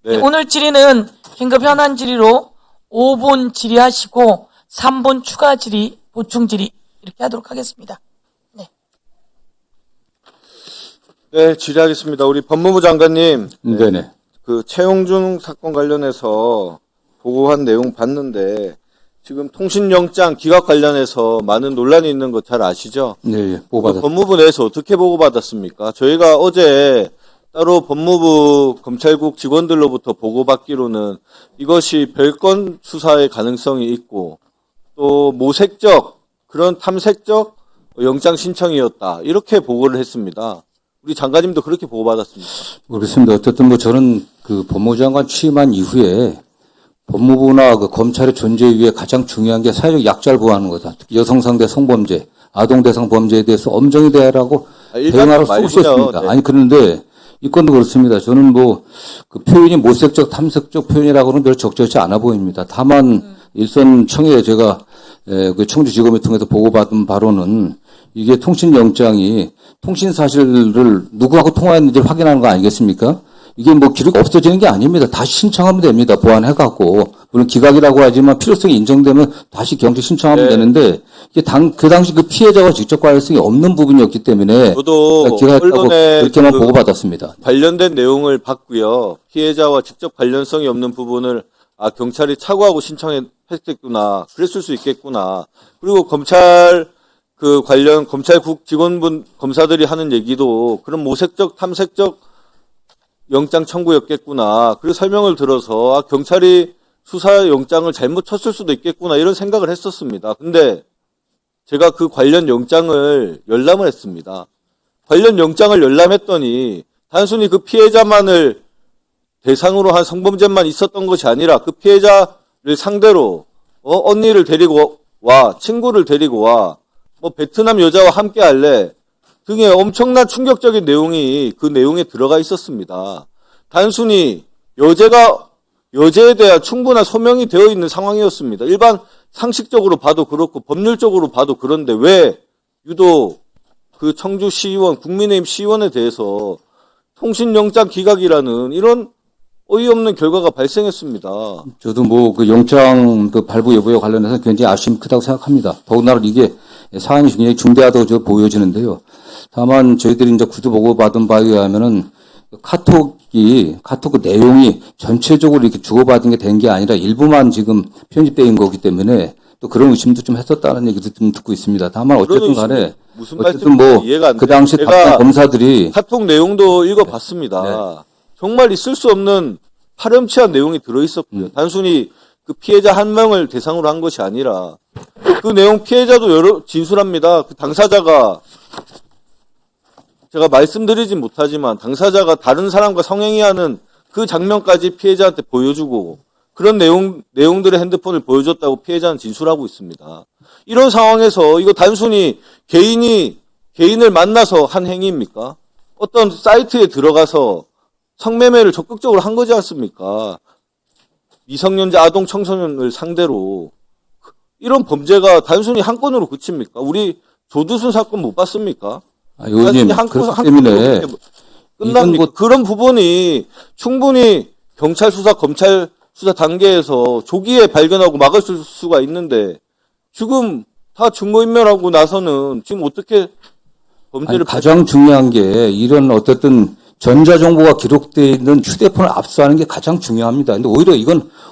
네. 오늘 질의는 긴급 현안 질의로 5분 질의하시고 3분 추가 질의, 보충 질의 이렇게 하도록 하겠습니다. 네, 질의하겠습니다. 우리 법무부 장관님. 네네. 그 최용준 사건 관련해서 보고한 내용 봤는데 지금 통신영장 기각 관련해서 많은 논란이 있는 거 잘 아시죠? 네, 그 보고받았습니다. 법무부 내에서 어떻게 보고받았습니까? 저희가 어제 따로 법무부 검찰국 직원들로부터 보고받기로는 이것이 별건 수사의 가능성이 있고 또 모색적 그런 탐색적 영장 신청이었다. 이렇게 보고를 했습니다. 우리 장관님도 그렇게 보고받았습니까? 그렇습니다. 어쨌든 뭐 저는 그 법무부 장관 취임한 이후에 법무부나 그 검찰의 존재 위에 가장 중요한 게 사회적 약자를 보호하는 거다. 특히 여성 상대 성범죄, 아동 대상 범죄에 대해서 엄정히 대하라고 대응하라고 쓰고 있었습니다. 네. 아니 그런데 이 건도 그렇습니다. 저는 뭐 그 표현이 모색적, 탐색적 표현이라고는 별로 적절치 않아 보입니다. 다만 일선 청에 제가 그 청주지검을 통해서 보고받은 바로는 이게 통신영장이 통신 사실을 누구하고 통화했는지를 확인하는 거 아니겠습니까? 이게 뭐 기록이 없어지는 게 아닙니다. 다시 신청하면 됩니다. 보완해갖고. 물론 기각이라고 하지만 필요성이 인정되면 다시 경찰 신청하면 네. 되는데 이게 그 당시 그 피해자와 직접 관련성이 없는 부분이었기 때문에 저도 기각했다고 언론에 그렇게만 그 보고받았습니다. 관련된 내용을 봤고요. 피해자와 직접 관련성이 없는 부분을 경찰이 착오하고 신청했겠구나. 그랬을 수 있겠구나. 그리고 검찰 그 관련 검찰국 직원분 검사들이 하는 얘기도 그런 모색적 탐색적 영장 청구였겠구나. 그리고 설명을 들어서 경찰이 수사 영장을 잘못 쳤을 수도 있겠구나 이런 생각을 했었습니다. 근데 제가 그 관련 영장을 열람을 했습니다. 관련 영장을 열람했더니 단순히 그 피해자만을 대상으로 한 성범죄만 있었던 것이 아니라 그 피해자를 상대로 언니를 데리고 와, 친구를 데리고 와, 뭐 베트남 여자와 함께 할래 등의 엄청난 충격적인 내용이 그 내용에 들어가 있었습니다. 단순히 여제에 대한 충분한 소명이 되어 있는 상황이었습니다. 일반 상식적으로 봐도 그렇고 법률적으로 봐도 그런데 왜 유독 그 청주 시의원, 국민의힘 시의원에 대해서 통신영장 기각이라는 이런 어이없는 결과가 발생했습니다. 저도 뭐 그 영장 그 발부 여부에 관련해서 굉장히 아쉬움이 크다고 생각합니다. 더군다나 이게 사안이 굉장히 중대하다고 저 보여지는데요. 다만 저희들이 이제 구두 보고 받은 바에 의하면은 카톡 그 내용이 전체적으로 이렇게 주고받은 게 된 게 아니라 일부만 지금 편집된 거기 때문에 또 그런 의심도 좀 했었다는 얘기도 좀 듣고 있습니다. 다만 어쨌든 간에 무슨 어쨌든 뭐 이해가 안 그 돼요. 당시 제가 답변 검사들이 카톡 내용도 읽어봤습니다. 네. 정말 있을 수 없는 파렴치한 내용이 들어있었고요. 단순히 그 피해자 한 명을 대상으로 한 것이 아니라 그 내용 피해자도 여러 진술합니다. 그 당사자가 제가 말씀드리진 못하지만 당사자가 다른 사람과 성행위하는 그 장면까지 피해자한테 보여주고 그런 내용들의 핸드폰을 보여줬다고 피해자는 진술하고 있습니다. 이런 상황에서 이거 단순히 개인을 만나서 한 행위입니까? 어떤 사이트에 들어가서 성매매를 적극적으로 한 거지 않습니까? 미성년자 아동 청소년을 상대로 이런 범죄가 단순히 한 건으로 그칩니까? 우리 조두순 사건 못 봤습니까? 의원님 그렇기 때문에 끝납니까? 그런 부분이 충분히 경찰 수사, 검찰 수사 단계에서 조기에 발견하고 막을 수가 있는데 지금 다 증거인멸하고 나서는 지금 어떻게 범죄를 가장 중요한 게 이런 어쨌든 전자정보가 기록되어 있는 휴대폰을 압수하는 게 가장 중요합니다. 근데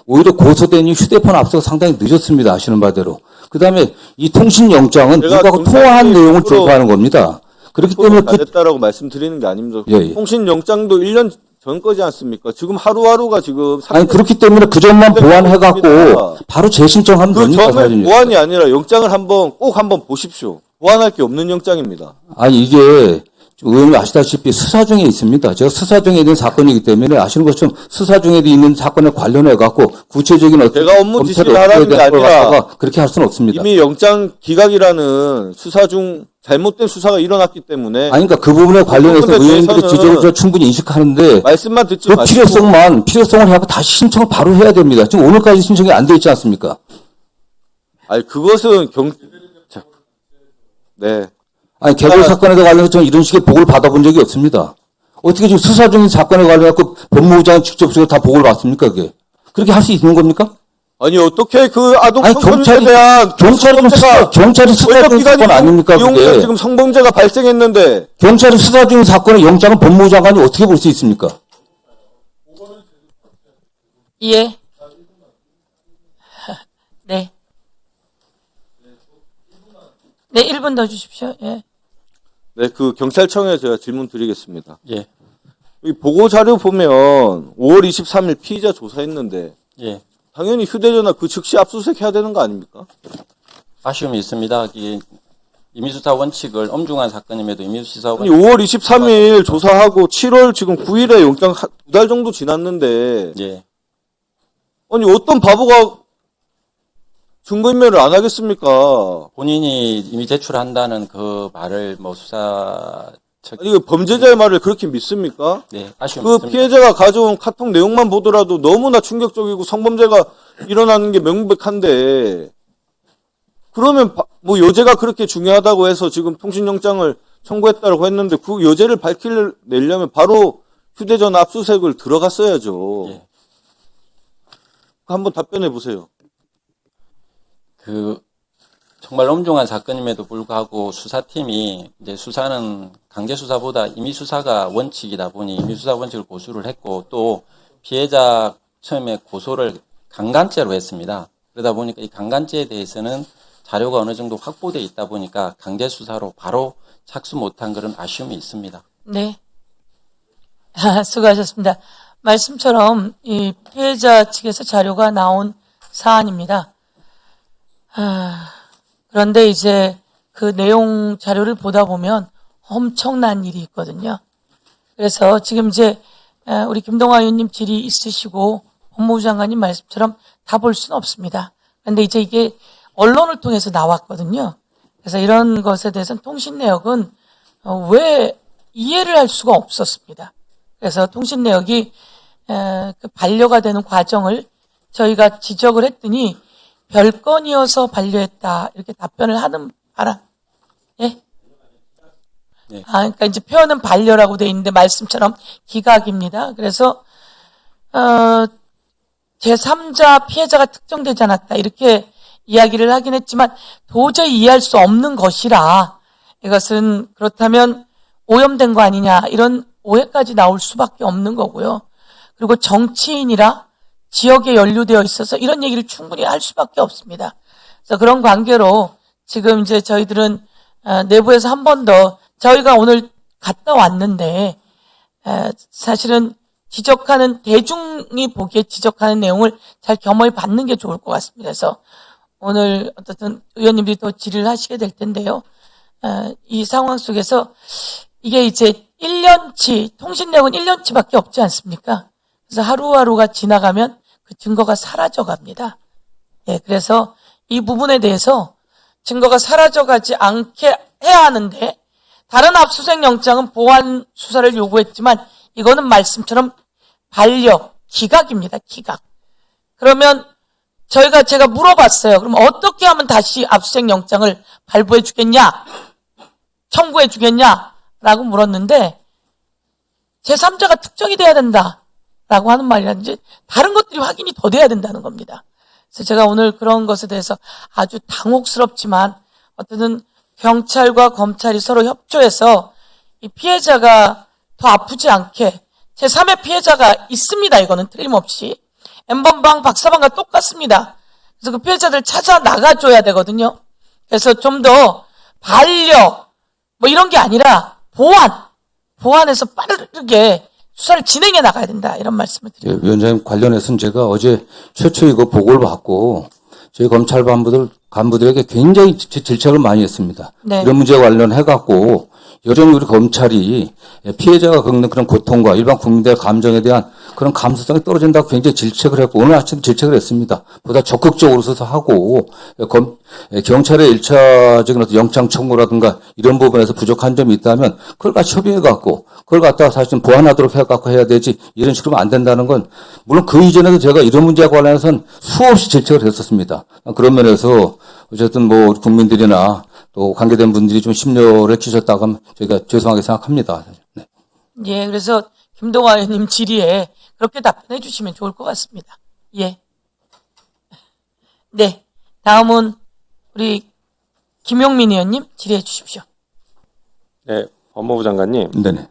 오히려 고소된 이 휴대폰 압수가 상당히 늦었습니다. 아시는 바대로. 그 다음에 이 통신영장은 누구하고 통화한 내용을 조사하는 겁니다. 그렇기 때문에 됐다라고 말씀드리는 게 아닙니다. 예. 통신영장도 1년 전 거지 않습니까? 지금 하루하루가 지금 그렇기 때문에 그 점만 보완해갖고 바로 재신청하면 그 됩니다. 점을 보완이 아니라 영장을 꼭 한번 보십시오. 보완할 게 없는 영장입니다. 이게 의원님 아시다시피 수사 중에 있습니다. 제가 수사 중에 있는 사건이기 때문에 아시는 것처럼 수사 중에 있는 사건에 관련해갖고 구체적인 어떤 제가 업무 지시를 하라는 게 아니라 그렇게 할 수는 없습니다. 이미 영장 기각이라는 수사 중 잘못된 수사가 일어났기 때문에 그러니까 그 부분에 관련해서 의원님들의 지적을 충분히 인식하는데 말씀만 듣지 그 마시고 필요성을 해갖고 다시 신청을 바로 해야 됩니다. 지금 오늘까지 신청이 안 돼 있지 않습니까? 그것은 네. 개별 사건에 관련해서 저는 이런 식의 보고를 받아본 적이 없습니다. 어떻게 지금 수사 중인 사건에 관련해서 법무부장 직접 다 보고를 받습니까, 그게? 그렇게 할 수 있는 겁니까? 아니 어떻게 그 아동 아니, 성범죄에 대한 경찰이 수사 중인 사건 아닙니까, 이용해서 그게? 지금 성범죄가 발생했는데 경찰이 수사 중인 사건의 영장은 법무부 장관이 어떻게 볼 수 있습니까? 예. 네. 네, 1분 더 주십시오. 예. 네, 그 경찰청에 제가 질문 드리겠습니다. 예, 이 보고 자료 보면 5월 23일 피의자 조사했는데 예. 당연히 휴대전화 그 즉시 압수수색해야 되는 거 아닙니까? 아쉬움이 있습니다. 이 임의수사 원칙을 엄중한 사건임에도 임의수사 아니 원칙 5월 23일 조사하고 7월 지금 9일에 영장 2달 정도 지났는데 예, 아니 어떤 바보가 증거인멸을 안 하겠습니까? 본인이 이미 제출한다는 그 말을 뭐 수사 측 아니 그 범죄자의 말을 그렇게 믿습니까? 네, 아쉬움이 그 있습니다. 피해자가 가져온 카톡 내용만 보더라도 너무나 충격적이고 성범죄가 일어나는 게 명백한데 그러면 뭐 여죄가 그렇게 중요하다고 해서 지금 통신영장을 청구했다고 했는데 그 여죄를 밝히려면 바로 휴대전화 압수수색을 들어갔어야죠. 예. 한번 답변해 보세요. 그 정말 엄중한 사건임에도 불구하고 수사팀이 이제 수사는 강제 수사보다 임의 수사가 원칙이다 보니 임의 수사 원칙을 고수를 했고 또 피해자 처음에 고소를 강간죄로 했습니다. 그러다 보니까 이 강간죄에 대해서는 자료가 어느 정도 확보돼 있다 보니까 강제 수사로 바로 착수 못한 그런 아쉬움이 있습니다. 네. 수고하셨습니다. 말씀처럼 이 피해자 측에서 자료가 나온 사안입니다. 그런데 이제 그 내용 자료를 보다 보면 엄청난 일이 있거든요. 그래서 지금 이제 우리 김동완 의원님 질의 있으시고 법무부 장관님 말씀처럼 다 볼 수는 없습니다. 그런데 이제 이게 언론을 통해서 나왔거든요. 그래서 이런 것에 대해서는 통신 내역은 왜 이해를 할 수가 없었습니다. 그래서 통신 내역이 그 반려가 되는 과정을 저희가 지적을 했더니 별건이어서 반려했다 이렇게 답변을 하는 바람. 예? 네. 그러니까 이제 표현은 반려라고 돼 있는데 말씀처럼 기각입니다. 그래서 제3자 피해자가 특정되지 않았다 이렇게 이야기를 하긴 했지만 도저히 이해할 수 없는 것이라 이것은 그렇다면 오염된 거 아니냐 이런 오해까지 나올 수밖에 없는 거고요. 그리고 정치인이라 지역에 연루되어 있어서 이런 얘기를 충분히 할 수밖에 없습니다. 그래서 그런 관계로 지금 이제 저희들은 내부에서 한 번 더 저희가 오늘 갔다 왔는데 사실은 지적하는 대중이 보기에 지적하는 내용을 잘 겸허히 받는 게 좋을 것 같습니다. 그래서 오늘 어쨌든 의원님들이 또 질의를 하시게 될 텐데요. 이 상황 속에서 이게 이제 1년치 통신 내역은 1년치밖에 없지 않습니까? 그래서 하루하루가 지나가면 그 증거가 사라져 갑니다. 예, 그래서 이 부분에 대해서 증거가 사라져가지 않게 해야 하는데 다른 압수수색 영장은 보완 수사를 요구했지만 이거는 말씀처럼 반려, 기각입니다. 기각. 그러면 제가 물어봤어요. 그럼 어떻게 하면 다시 압수수색 영장을 발부해 주겠냐? 청구해 주겠냐? 라고 물었는데 제3자가 특정이 돼야 된다. 라고 하는 말이라든지 다른 것들이 확인이 더 돼야 된다는 겁니다. 그래서 제가 오늘 그런 것에 대해서 아주 당혹스럽지만 어쨌든 경찰과 검찰이 서로 협조해서 이 피해자가 더 아프지 않게 제3의 피해자가 있습니다. 이거는 틀림없이. N번방 박사방과 똑같습니다. 그래서 그 피해자들 찾아 나가줘야 되거든요. 그래서 좀 더 반려 뭐 이런 게 아니라 보완해서 빠르게 수사를 진행해 나가야 된다. 이런 말씀을 드립니다. 예, 위원장님 관련해서는 제가 어제 최초 이거 보고를 받고 저희 검찰 간부들에게 굉장히 질책을 많이 했습니다. 네. 이런 문제와 관련해갖고 여전히 우리 검찰이 피해자가 겪는 그런 고통과 일반 국민들의 감정에 대한 그런 감수성이 떨어진다고 굉장히 질책을 했고 오늘 아침 질책을 했습니다. 보다 적극적으로 수사하고 경찰의 1차적인 어떤 영장 청구라든가 이런 부분에서 부족한 점이 있다면 그걸 같이 협의해갖고 그걸 갖다가 사실은 보완하도록 해갖고 해야 되지 이런 식으로 안 된다는 건 물론 그 이전에도 제가 이런 문제와 관련해서는 수없이 질책을 했었습니다. 그런 면에서 어쨌든 뭐 국민들이나 또 관계된 분들이 좀 심려를 끼쳤다고 하면 저희가 죄송하게 생각합니다. 네. 예, 그래서 김동완 의원님 질의에 그렇게 답변해 주시면 좋을 것 같습니다. 예. 네. 다음은 우리 김용민 의원님 질의해 주십시오. 네, 법무부 장관님. 네네.